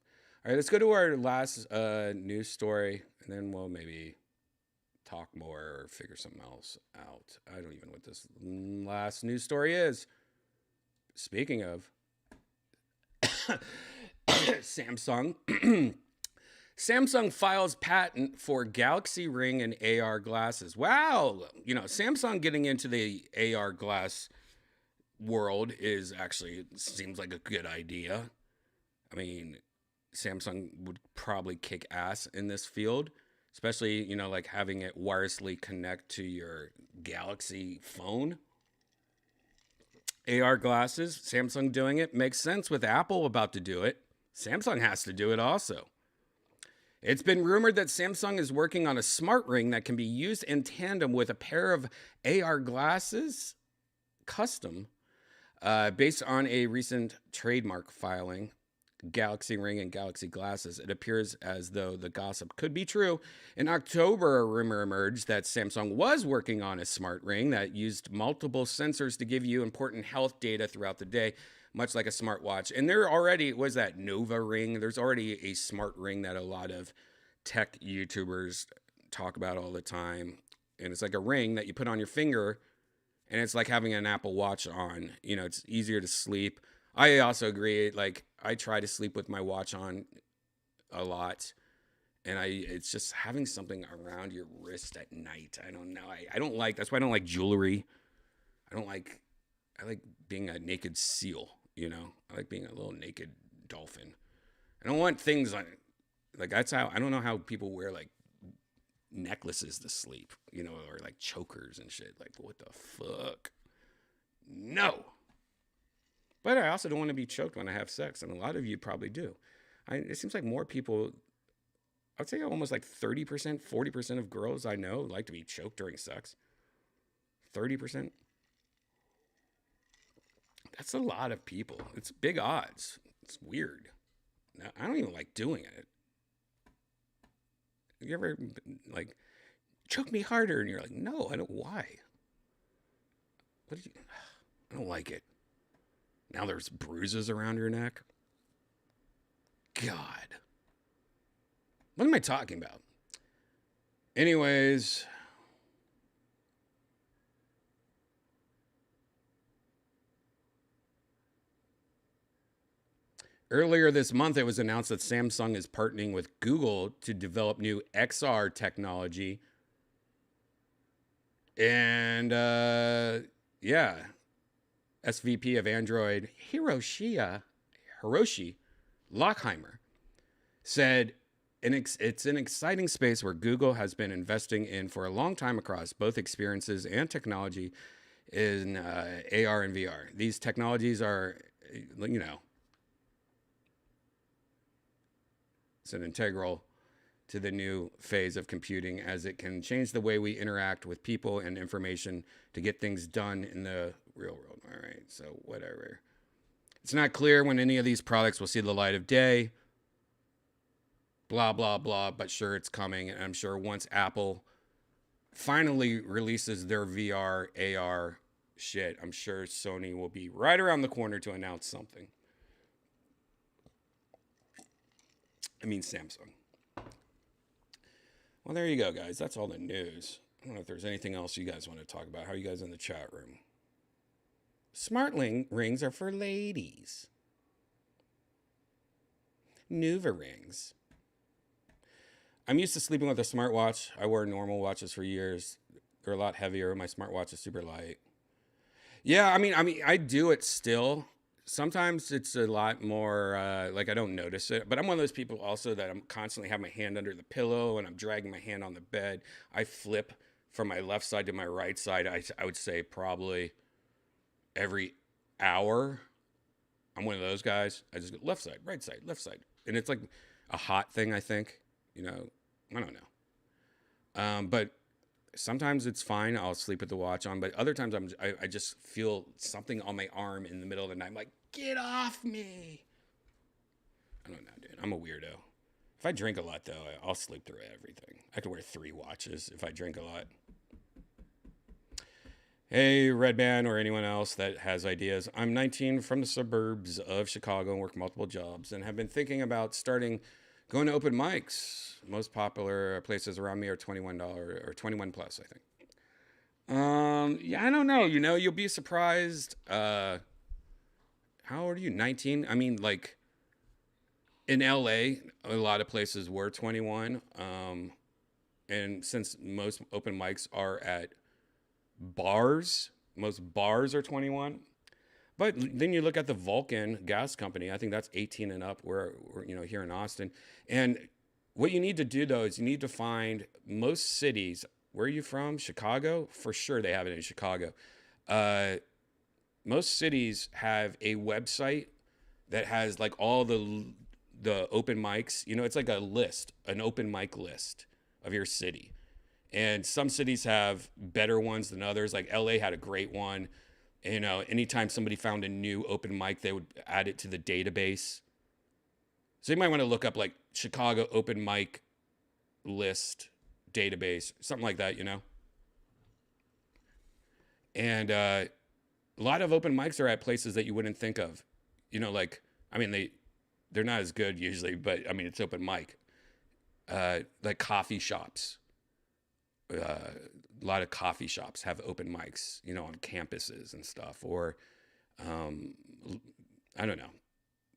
All right, let's go to our last news story, and then we'll maybe talk more or figure something else out. I don't even know what this last news story is. Speaking of Samsung, Samsung files patent for Galaxy Ring and AR glasses. Wow. You know, Samsung getting into the AR glass world seems like a good idea. I mean, Samsung would probably kick ass in this field, especially, you know, like having it wirelessly connect to your Galaxy phone. AR glasses, Samsung doing it, makes sense with Apple about to do it. Samsung has to do it also. It's been rumored that Samsung is working on a smart ring that can be used in tandem with a pair of AR glasses, custom, based on a recent trademark filing. Galaxy Ring and Galaxy Glasses. It appears as though the gossip could be true. In October, a rumor emerged that Samsung was working on a smart ring that used multiple sensors to give you important health data throughout the day, much like a smartwatch. And there already was that Nova ring. There's already a smart ring that a lot of tech YouTubers talk about all the time. And it's like a ring that you put on your finger, and it's like having an Apple Watch on. You know, it's easier to sleep. I also agree. Like, I try to sleep with my watch on a lot, and it's just having something around your wrist at night. I don't know. I don't like. That's why I don't like jewelry. I like being a naked seal. You know, I like being a little naked dolphin. I don't want things like that's how. I don't know how people wear like necklaces to sleep. You know, or like chokers and shit. Like, what the fuck? No. But I also don't want to be choked when I have sex, and a lot of you probably do. It seems like more people, I'd say almost like 30%, 40% of girls I know like to be choked during sex. 30%. That's a lot of people. It's big odds. It's weird. Now, I don't even like doing it. You ever, like, choke me harder? And you're like, no, I don't. Why? I don't like it. Now there's bruises around your neck. God. What am I talking about? Anyways. Earlier this month, it was announced that Samsung is partnering with Google to develop new XR technology. And, yeah. SVP of Android, Hiroshi Lockheimer, said it's an exciting space where Google has been investing in for a long time across both experiences and technology in AR and VR. These technologies are, it's an integral to the new phase of computing, as it can change the way we interact with people and information to get things done in the real world. All right, so whatever. It's not clear when any of these products will see the light of day. Blah, blah, blah, but sure, it's coming. And I'm sure once Apple finally releases their VR, AR shit, I'm sure Sony will be right around the corner to announce something. I mean, Samsung. Well, there you go, guys. That's all the news. I don't know if there's anything else you guys want to talk about. How are you guys in the chat room? Smart rings are for ladies. Nuva rings. I'm used to sleeping with a smartwatch. I wore normal watches for years. They're a lot heavier. My smartwatch is super light. Yeah, I mean, I do it still. Sometimes it's a lot more, like I don't notice it. But I'm one of those people also that I'm constantly have my hand under the pillow and I'm dragging my hand on the bed. I flip from my left side to my right side, I would say probably every hour. I'm one of those guys. I just go left side, right side, left side. And it's like a hot thing, I think. You know, I don't know. But sometimes it's fine. I'll sleep with the watch on. But other times I just feel something on my arm in the middle of the night. I'm like, get off me. I don't know, dude. I'm a weirdo. If I drink a lot, though, I'll sleep through everything. I can wear 3 watches if I drink a lot. Hey, Redban or anyone else that has ideas. I'm 19 from the suburbs of Chicago and work multiple jobs and have been thinking about going to open mics. Most popular places around me are $21 or 21 plus, I think. Yeah, I don't know. You know, you'll be surprised. How old are you? 19? I mean, like in LA, a lot of places were 21. And since most open mics are at bars, most bars are 21. But then you look at the Vulcan Gas Company. I think that's 18 and up. We're here in Austin. And what you need to do, though, is you need to find most cities. Where are you from? Chicago? For sure they have it in Chicago. Most cities have a website that has like all the open mics. You know, it's like a list, an open mic list of your city. And some cities have better ones than others. Like LA had a great one. You know, anytime somebody found a new open mic, they would add it to the database. So you might want to look up like Chicago open mic list database, something like that, you know. And a lot of open mics are at places that you wouldn't think of. You know, like, I mean, they're not as good usually, but I mean, it's open mic. Like coffee shops. A lot of coffee shops have open mics, you know, on campuses and stuff. Or, I don't know.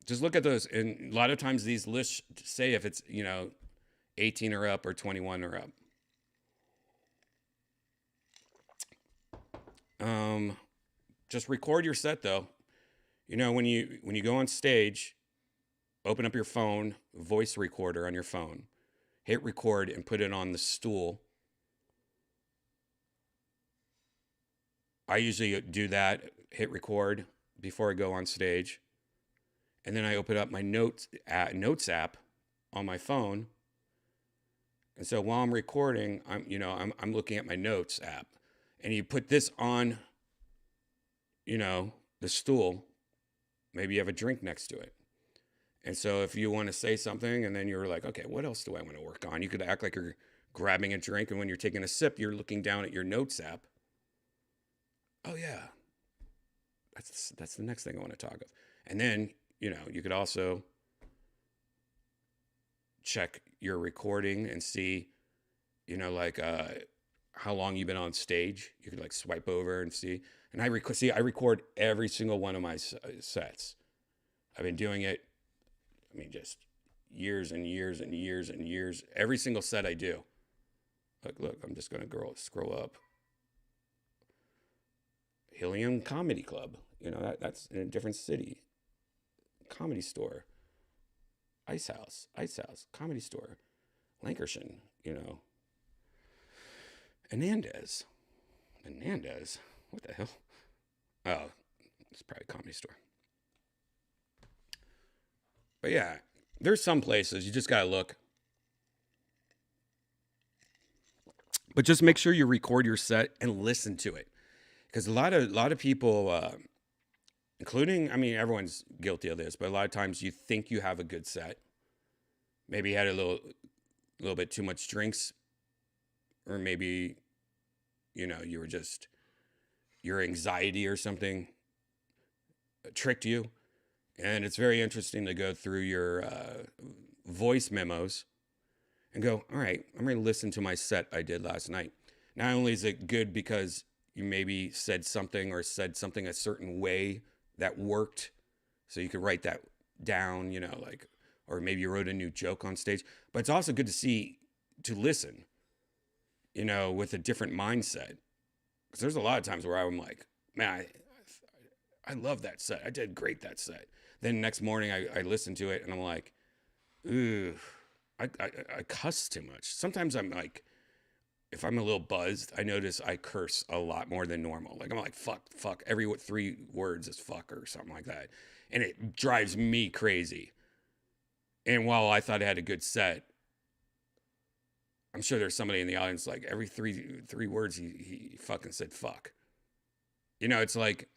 Just look at those. And a lot of times these lists say if it's, you know, 18 or up or 21 or up. Just record your set though. You know, when you go on stage, open up your phone, voice recorder on your phone, hit record and put it on the stool. I usually do that, hit record before I go on stage. And then I open up my notes app on my phone. And so while I'm recording, I'm looking at my notes app. And you put this on, you know, the stool. Maybe you have a drink next to it. And so if you want to say something and then you're like, okay, what else do I want to work on? You could act like you're grabbing a drink, and when you're taking a sip, you're looking down at your notes app. Oh yeah, that's the next thing I want to talk of. And then, you know, you could also check your recording and see, you know, like how long you've been on stage. You could like swipe over and see. And I record every single one of my sets. I've been doing it, I mean, just years and years and years and years. Every single set I do. Look, I'm just going to scroll up. Helium Comedy Club. You know, that's in a different city. Comedy Store. Ice House, Comedy Store. Lancashire, you know. Hernandez. What the hell? Oh, it's probably a Comedy Store. But yeah, there's some places you just gotta look. But just make sure you record your set and listen to it, because a lot of people, including, I mean, everyone's guilty of this, but a lot of times you think you have a good set. Maybe you had a little bit too much drinks, or maybe, you know, you were just, your anxiety or something tricked you. And it's very interesting to go through your voice memos and go, all right, I'm going to listen to my set I did last night. Not only is it good because you maybe said something a certain way that worked, so you could write that down, you know, like, or maybe you wrote a new joke on stage, but it's also good to listen, you know, with a different mindset. Because there's a lot of times where I'm like, man, I love that set. I did great that set. Then next morning I listen to it and I'm like, ooh, I cuss too much. Sometimes I'm like, if I'm a little buzzed, I notice I curse a lot more than normal. Like I'm like, fuck. Every 3 words is fuck or something like that. And it drives me crazy. And while I thought I had a good set, I'm sure there's somebody in the audience like every three words he fucking said fuck. You know, it's like,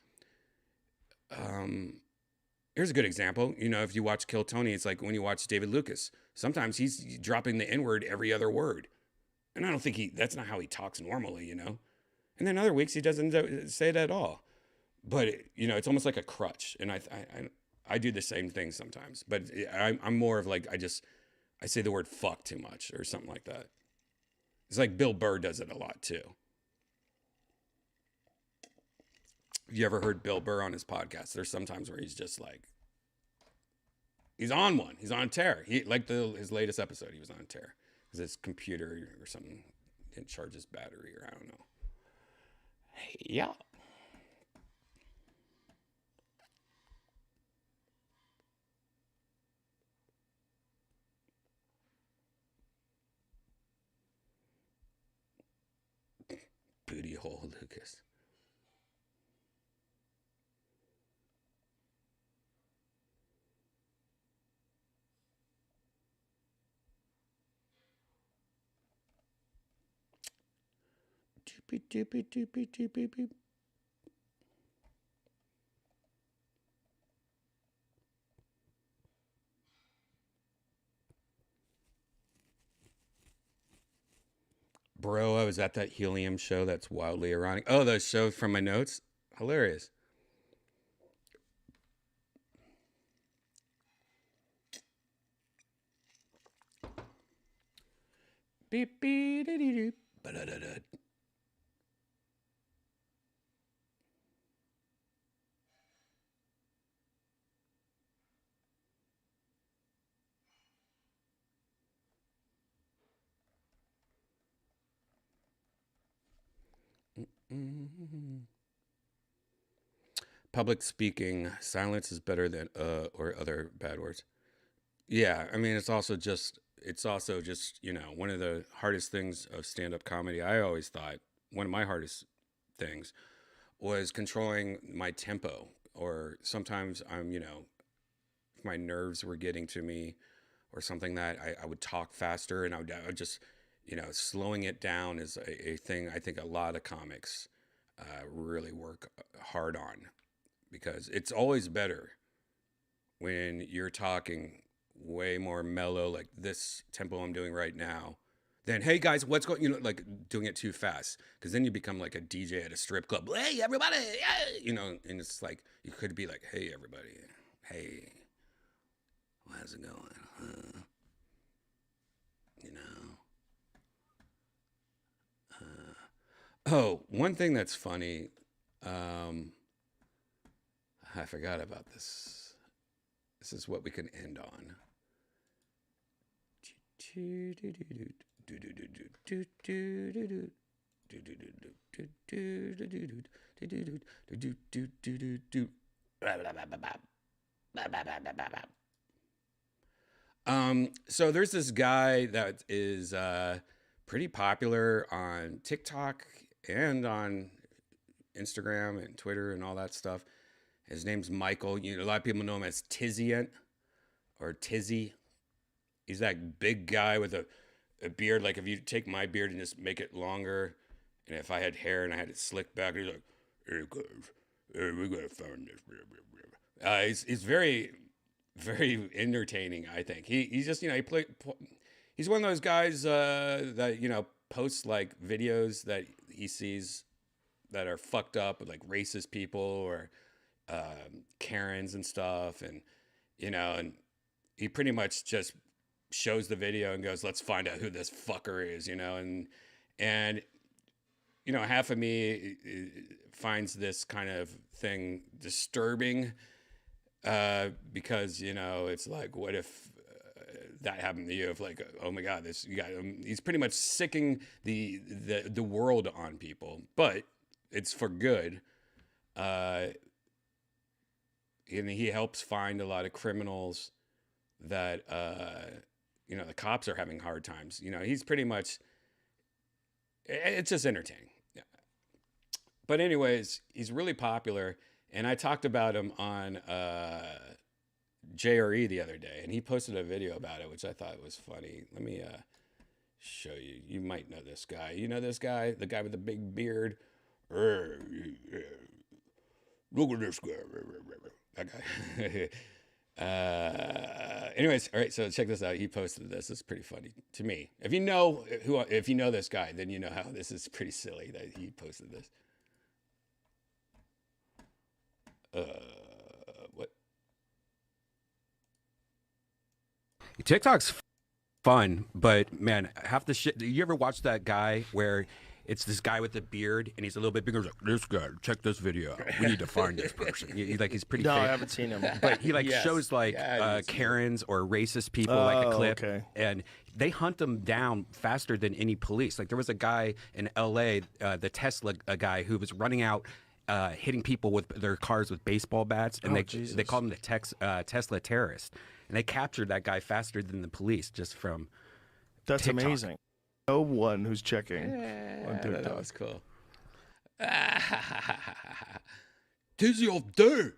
here's a good example. You know, if you watch Kill Tony, it's like when you watch David Lucas. Sometimes he's dropping the N-word every other word. And I don't think that's not how he talks normally, you know. And then other weeks he doesn't say it at all. But, you know, it's almost like a crutch. And I do the same thing sometimes. But I'm more of like, I say the word fuck too much or something like that. It's like Bill Burr does it a lot too. Have you ever heard Bill Burr on his podcast? There's sometimes where he's just like, he's on one. He's on a tear. His latest episode, he was on a tear. Because his computer or something didn't charge his battery, or I don't know. Hey, yeah. Booty hole Lucas. Doopy, doopy, doopy, doopy, doopy. Bro, I was at that helium show that's wildly ironic. Oh, those shows from my notes? Hilarious. Beep, beep, dee, dee, dee. Ba-da-da-da. Mm-hmm. Public speaking, silence is better than or other bad words. Yeah, I mean it's also just you know, one of the hardest things of stand-up comedy. I always thought one of my hardest things was controlling my tempo, or sometimes I'm, you know, if my nerves were getting to me or something, that I would talk faster, and I would just, you know, slowing it down is a thing I think a lot of comics really work hard on, because it's always better when you're talking way more mellow, like this tempo I'm doing right now, than, hey guys, what's going, you know, like doing it too fast. Because then you become like a DJ at a strip club. Hey everybody, yeah! You know, and it's like, you could be like, hey everybody, hey, how's it going? You know. Oh, one thing that's funny, I forgot about this. This is what we can end on. So there's this guy that is pretty popular on TikTok and on Instagram and Twitter and all that stuff. His name's Michael. You know, a lot of people know him as Tiziant or Tizzy. He's that big guy with a beard. Like if you take my beard and just make it longer, and if I had hair and I had it slicked back, he's like, "Hey guys, hey, we gotta find this." He's very, very entertaining. I think he's just he's one of those guys that posts like videos that he sees that are fucked up with like racist people or Karens and stuff, and and he pretty much just shows the video and goes, let's find out who this fucker is, and half of me finds this kind of thing disturbing because it's like, what if that happened to you? If like, oh my God, this guy, he's pretty much sicking the world on people, but it's for good. And he helps find a lot of criminals that the cops are having hard times. He's pretty much, it's just entertaining. Yeah. But anyways, he's really popular, and I talked about him on JRE the other day, and he posted a video about it, which I thought was funny. Let me show you. You might know this guy. You know this guy, the guy with the big beard. Look at this guy. That guy. Anyways, all right. So check this out. He posted this. It's pretty funny to me. If you know this guy, then you know how this is pretty silly that he posted this. What? TikTok's fun, but man, half the shit. You ever watch that guy where it's this guy with the beard and he's a little bit bigger? He's like, this guy, check this video out. We need to find this person. He's pretty. No, fake. I haven't seen him. But he shows like Karens or racist people, like a clip, and they hunt them down faster than any police. Like there was a guy in L.A., the Tesla guy, who was running out, hitting people with their cars with baseball bats, and they called him the Tesla terrorist, and they captured that guy faster than the police just from. That's TikTok. amazing. No one who's checking. That was cool. Dizzy all day.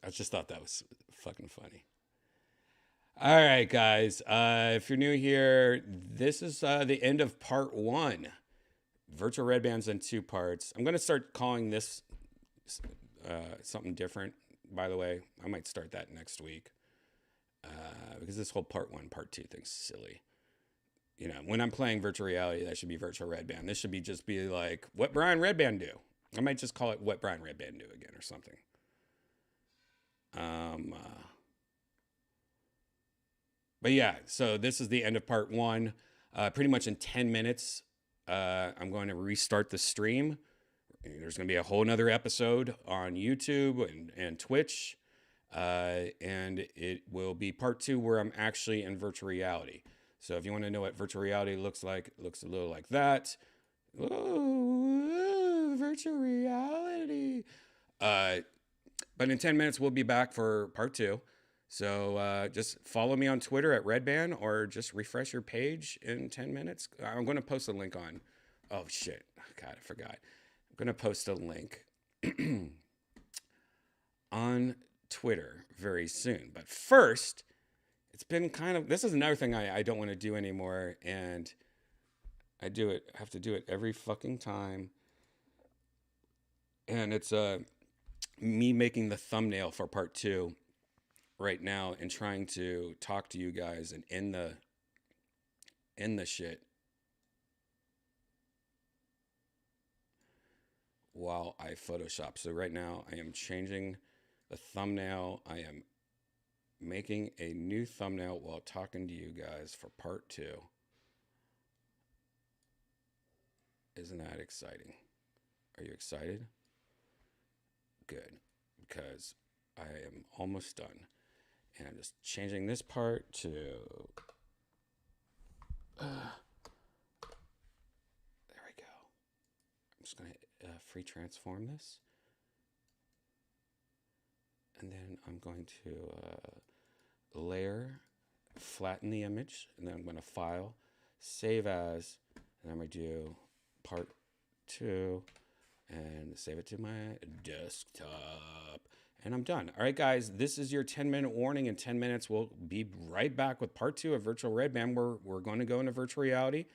I just thought that was fucking funny. All right, guys. If you're new here, this is the end of part 1. Virtual Redban's in 2 parts. I'm going to start calling this something different, by the way. I might start that next week. Because this whole part 1, part 2 thing's silly. When I'm playing virtual reality, that should be Virtual Redban. This should be like, what Brian Redban do? I might just call it What Brian Redban Do again or something. But yeah, so this is the end of part 1. Pretty much in 10 minutes, I'm going to restart the stream. There's going to be a whole nother episode on YouTube and Twitch. And it will be part 2 where I'm actually in virtual reality. So if you want to know what virtual reality looks like, it looks a little like that. Ooh, virtual reality. But in 10 minutes, we'll be back for part 2. So just follow me on Twitter at Redban, or just refresh your page in 10 minutes. I'm going to post a link on. Oh, shit. God, I forgot. I'm going to post a link on Twitter very soon. But first, it's been this is another thing I don't want to do anymore, and I have to do it every fucking time. And it's me making the thumbnail for part 2 right now and trying to talk to you guys and end the shit while I Photoshop. So right now I am changing the thumbnail. I am making a new thumbnail while talking to you guys for part 2. Isn't that exciting? Are you excited? Good, because I am almost done. And I'm just changing this part to just going to free transform this. And then I'm going to layer, flatten the image, and then I'm going to file, save as, and I'm going to do part 2 and save it to my desktop. And I'm done. All right, guys, this is your 10-minute warning. In 10 minutes, we'll be right back with part 2 of Virtual Redban. We're going to go into virtual reality.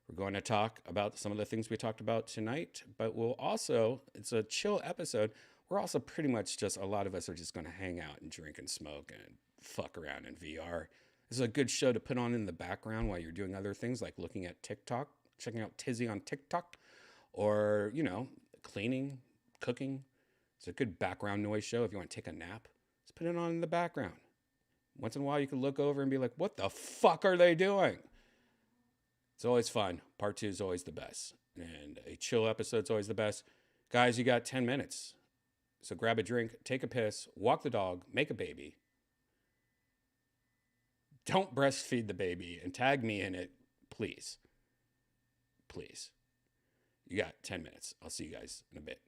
We're going to talk about some of the things we talked about tonight, but we'll also, it's a chill episode. We're also pretty much just, a lot of us are just going to hang out and drink and smoke and fuck around in VR. This is a good show to put on in the background while you're doing other things like looking at TikTok, checking out Tizzy on TikTok, or, you know, cleaning, cooking. It's a good background noise show. If you want to take a nap, just put it on in the background. Once in a while, you can look over and be like, what the fuck are they doing? It's always fun. Part 2 is always the best. And a chill episode's always the best. Guys, you got 10 minutes. So grab a drink, take a piss, walk the dog, make a baby. Don't breastfeed the baby and tag me in it, please. Please. You got 10 minutes. I'll see you guys in a bit.